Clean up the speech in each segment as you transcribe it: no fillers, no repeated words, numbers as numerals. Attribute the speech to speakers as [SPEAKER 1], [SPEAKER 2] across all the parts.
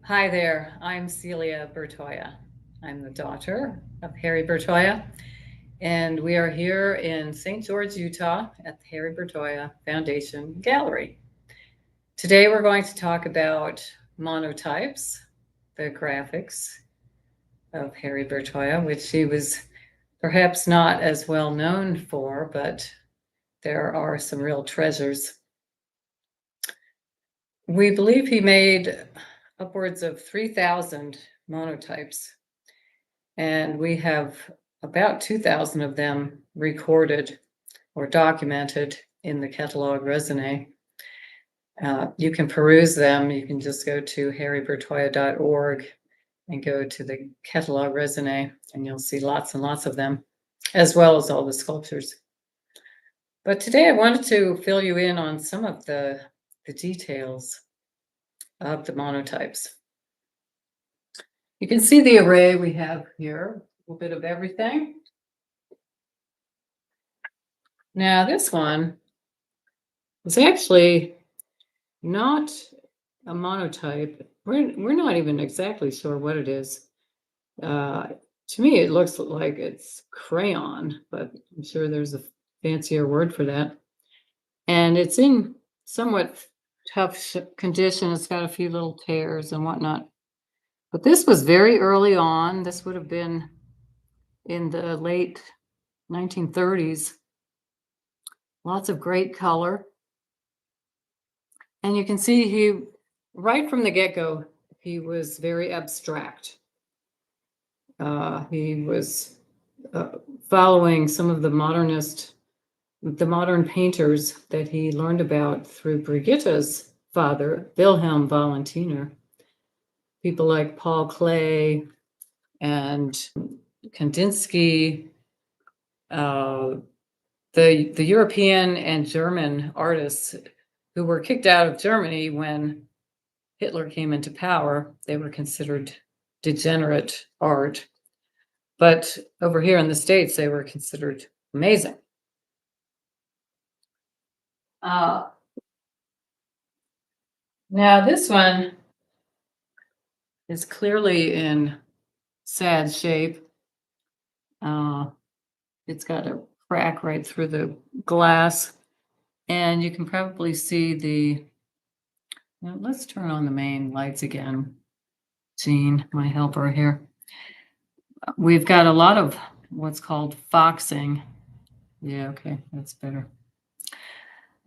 [SPEAKER 1] Hi there, I'm Celia Bertoia. I'm the daughter of Harry Bertoia, and we are here in St. George, Utah at the Harry Bertoia Foundation Gallery. Today we're going to talk about monotypes, the graphics of Harry Bertoia, which he was perhaps not as well known for, but there are some real treasures. We believe he made upwards of 3,000 monotypes, and we have about 2,000 of them recorded or documented in the catalog raisonné. You can peruse them. You can just go to harrybertoia.org and go to the catalog raisonné, and you'll see lots and lots of them, as well as all the sculptures. But today I wanted to fill you in on some of the details of the monotypes. You can see the array we have here, a little bit of everything. Now this one is actually not a monotype. We're not even exactly sure what it is. To me, it looks like it's crayon, but I'm sure there's a fancier word for that. And it's in somewhat tough condition. It's got a few little tears and whatnot. But this was very early on. This would have been in the late 1930s. Lots of great color. And you can see right from the get-go, he was very abstract. He was following some of the modern painters that he learned about through Brigitte's father, Wilhelm Valentiner. People like Paul Klee and Kandinsky, the European and German artists who were kicked out of Germany when Hitler came into power. They were considered degenerate art. But over here in the States, they were considered amazing. Now this one is clearly in sad shape. It's got a crack right through the glass. And you can probably see let's turn on the main lights again. Jean, my helper here. We've got a lot of what's called foxing. Yeah, okay, that's better.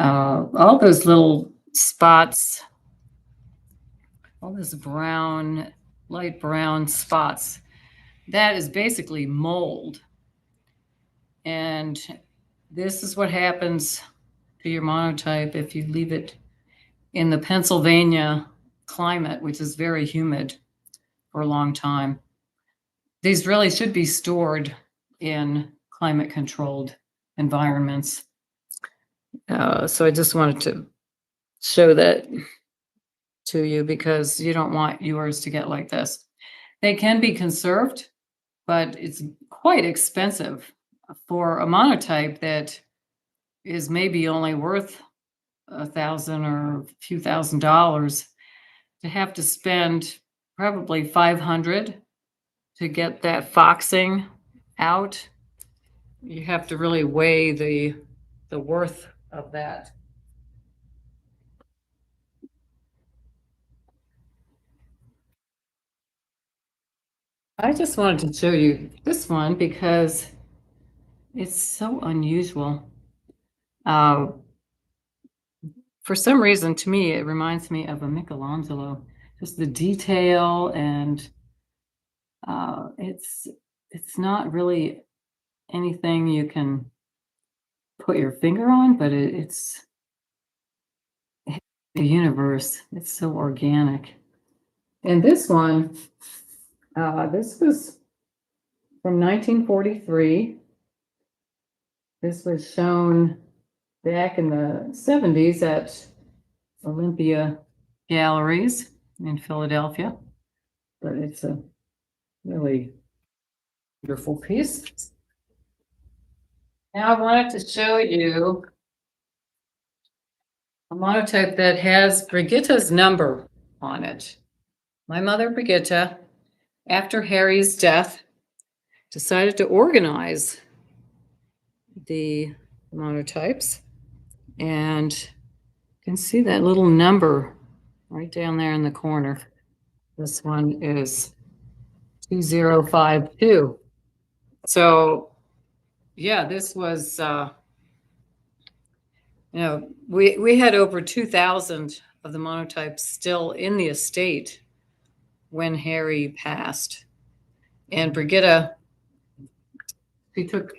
[SPEAKER 1] All those little spots, all this brown, light brown spots, that is basically mold. And this is what happens to your monotype if you leave it in the Pennsylvania climate, which is very humid for a long time. These really should be stored in climate-controlled environments. So I just wanted to show that to you because you don't want yours to get like this. They can be conserved, but it's quite expensive for a monotype that is maybe only worth $1,000 or a few $1,000s to have to spend probably $500 to get that foxing out. You have to really weigh the worth of that. I just wanted to show you this one because it's so unusual. For some reason, to me, it reminds me of a Michelangelo. Just the detail, and it's not really anything you can put your finger on, but it's the universe. It's so organic. And this one, this was from 1943. This was shown back in the 70s at Olympia Galleries in Philadelphia. But it's a really beautiful piece. Now I wanted to show you a monotype that has Brigitte's number on it. My mother, Brigitta, after Harry's death, decided to organize the monotypes. And you can see that little number right down there in the corner. This one is 2052. So, yeah, this was, we had over 2,000 of the monotypes still in the estate when Harry passed. And Brigitta, she took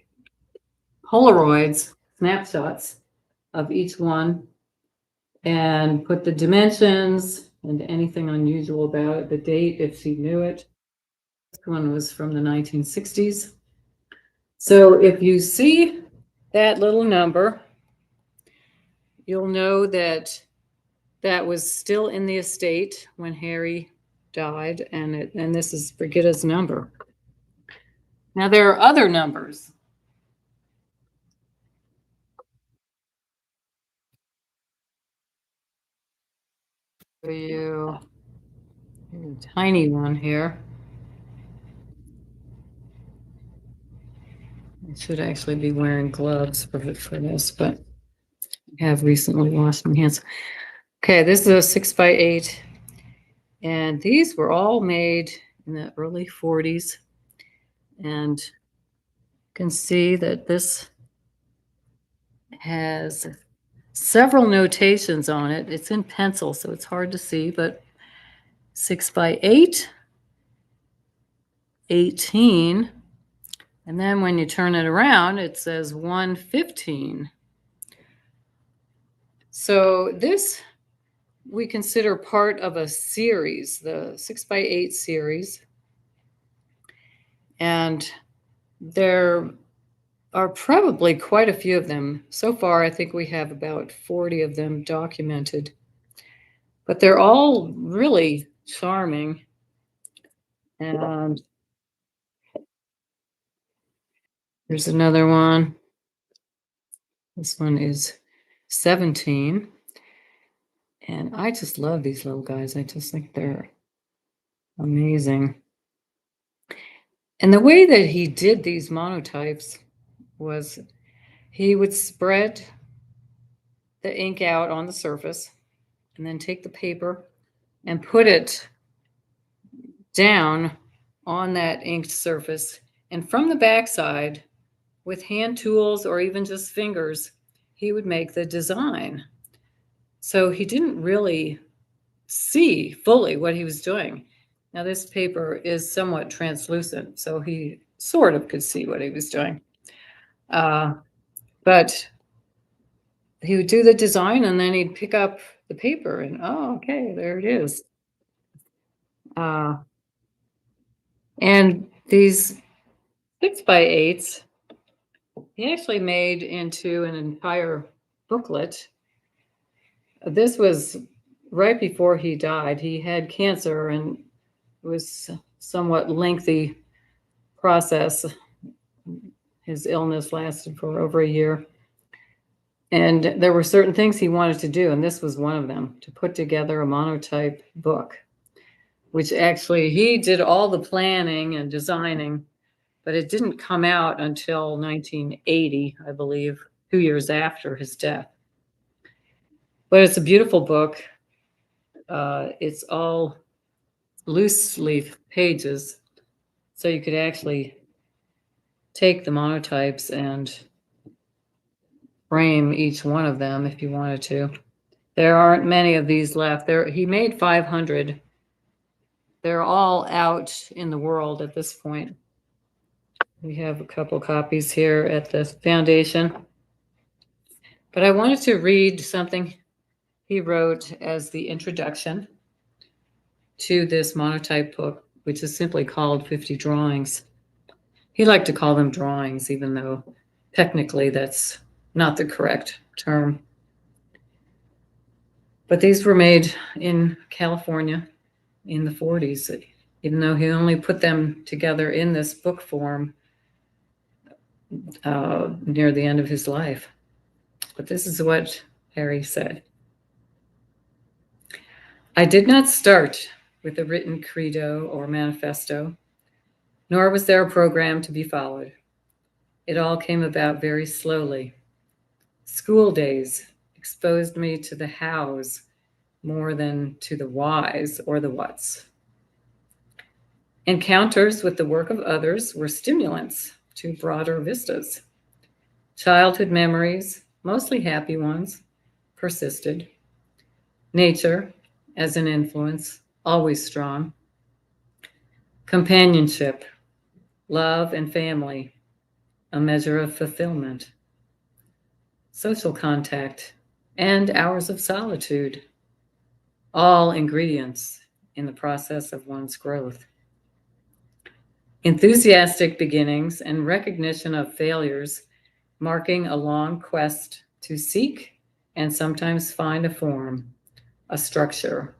[SPEAKER 1] Polaroids, snapshots of each one, and put the dimensions and anything unusual about it, the date, if she knew it. This one was from the 1960s. So if you see that little number, you'll know that that was still in the estate when Harry died, and this is Brigitta's number. Now there are other numbers. For you, a tiny one here. I should actually be wearing gloves for this, but I have recently washed my hands. Okay, this is a 6x8, and these were all made in the early 40s. And you can see that this has several notations on it. It's in pencil, so it's hard to see, but 6x8, 18, and then when you turn it around, it says 115. So this we consider part of a series, the 6x8 series. And there are probably quite a few of them. So far, I think we have about 40 of them documented. But they're all really charming. And there's another one. This one is 17. And I just love these little guys. I just think they're amazing. And the way that he did these monotypes was he would spread the ink out on the surface and then take the paper and put it down on that inked surface. And from the backside, with hand tools or even just fingers, he would make the design. So he didn't really see fully what he was doing. Now this paper is somewhat translucent, so he sort of could see what he was doing. But he would do the design and then he'd pick up the paper and, oh, okay, there it is. And these 6x8s, he actually made into an entire booklet. This was right before he died. He had cancer and it was a somewhat lengthy process. His illness lasted for over a year. And there were certain things he wanted to do, and this was one of them, to put together a monotype book, which actually he did all the planning and designing, but it didn't come out until 1980, I believe, 2 years after his death. But it's a beautiful book. It's all loose leaf pages, so you could actually take the monotypes and frame each one of them if you wanted to. There aren't many of these left. He made 500. They're all out in the world at this point. We have a couple copies here at the foundation. But I wanted to read something he wrote as the introduction to this monotype book, which is simply called 50 Drawings. He liked to call them drawings, even though technically that's not the correct term. But these were made in California in the 40s, even though he only put them together in this book form near the end of his life. But this is what Harry said. I did not start with a written credo or manifesto, nor was there a program to be followed. It all came about very slowly. School days exposed me to the hows more than to the whys or the whats. Encounters with the work of others were stimulants to broader vistas. Childhood memories, mostly happy ones, persisted. Nature, as an influence, always strong. Companionship, love and family, a measure of fulfillment. Social contact and hours of solitude, all ingredients in the process of one's growth. Enthusiastic beginnings and recognition of failures, marking a long quest to seek and sometimes find a form, a structure,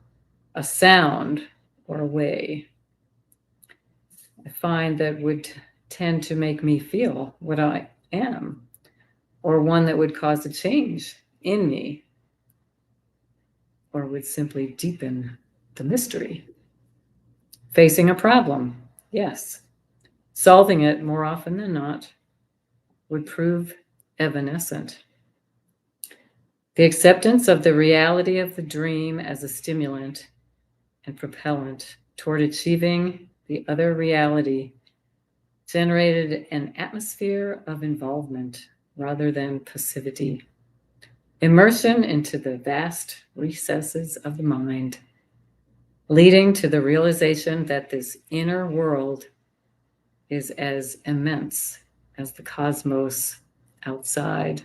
[SPEAKER 1] a sound, or a way. I find that would tend to make me feel what I am, or one that would cause a change in me, or would simply deepen the mystery. Facing a problem, yes. Solving it more often than not would prove evanescent. The acceptance of the reality of the dream as a stimulant and propellant toward achieving the other reality generated an atmosphere of involvement rather than passivity. Immersion into the vast recesses of the mind, leading to the realization that this inner world is as immense as the cosmos outside.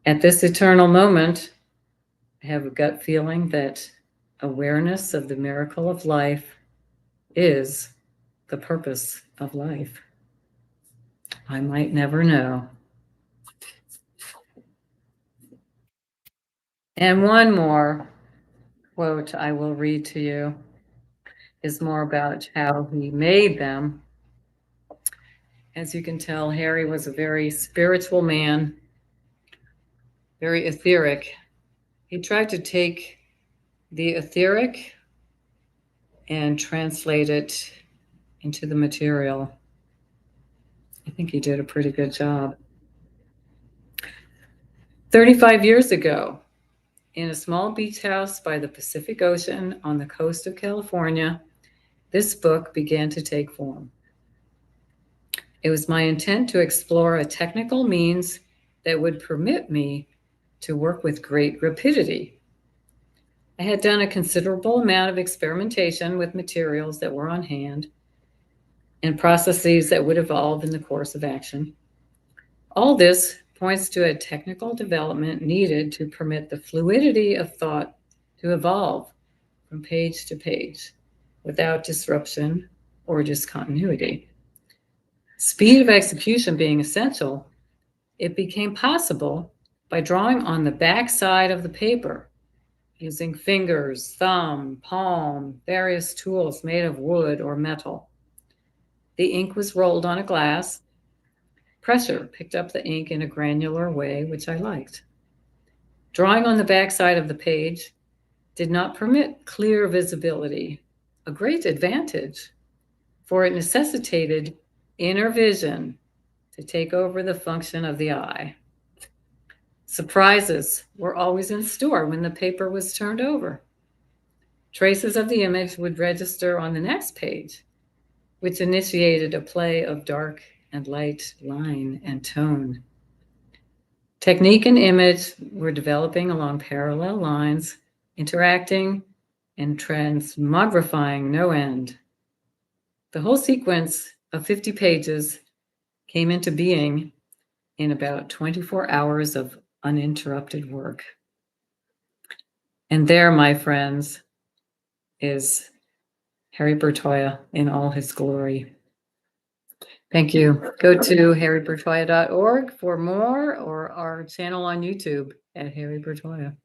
[SPEAKER 1] At this eternal moment, I have a gut feeling that awareness of the miracle of life is the purpose of life. I might never know. And one more quote I will read to you is more about how he made them. As you can tell, Harry was a very spiritual man, very etheric. He tried to take the etheric and translate it into the material. I think he did a pretty good job. 35 years ago, in a small beach house by the Pacific Ocean on the coast of California, this book began to take form. It was my intent to explore a technical means that would permit me to work with great rapidity. I had done a considerable amount of experimentation with materials that were on hand and processes that would evolve in the course of action. All this points to a technical development needed to permit the fluidity of thought to evolve from page to page without disruption or discontinuity. Speed of execution being essential, it became possible by drawing on the back side of the paper using fingers, thumb, palm, various tools made of wood or metal. The ink was rolled on a glass. Pressure picked up the ink in a granular way, which I liked. Drawing on the backside of the page did not permit clear visibility, a great advantage, for it necessitated inner vision to take over the function of the eye. Surprises were always in store when the paper was turned over. Traces of the image would register on the next page, which initiated a play of dark and light, line and tone. Technique and image were developing along parallel lines, interacting and transmogrifying no end. The whole sequence of 50 pages came into being in about 24 hours of uninterrupted work. And there, my friends, is Harry Bertoia in all his glory. Thank you. Go to harrybertoia.org for more, or our channel on YouTube at Harry Bertoia.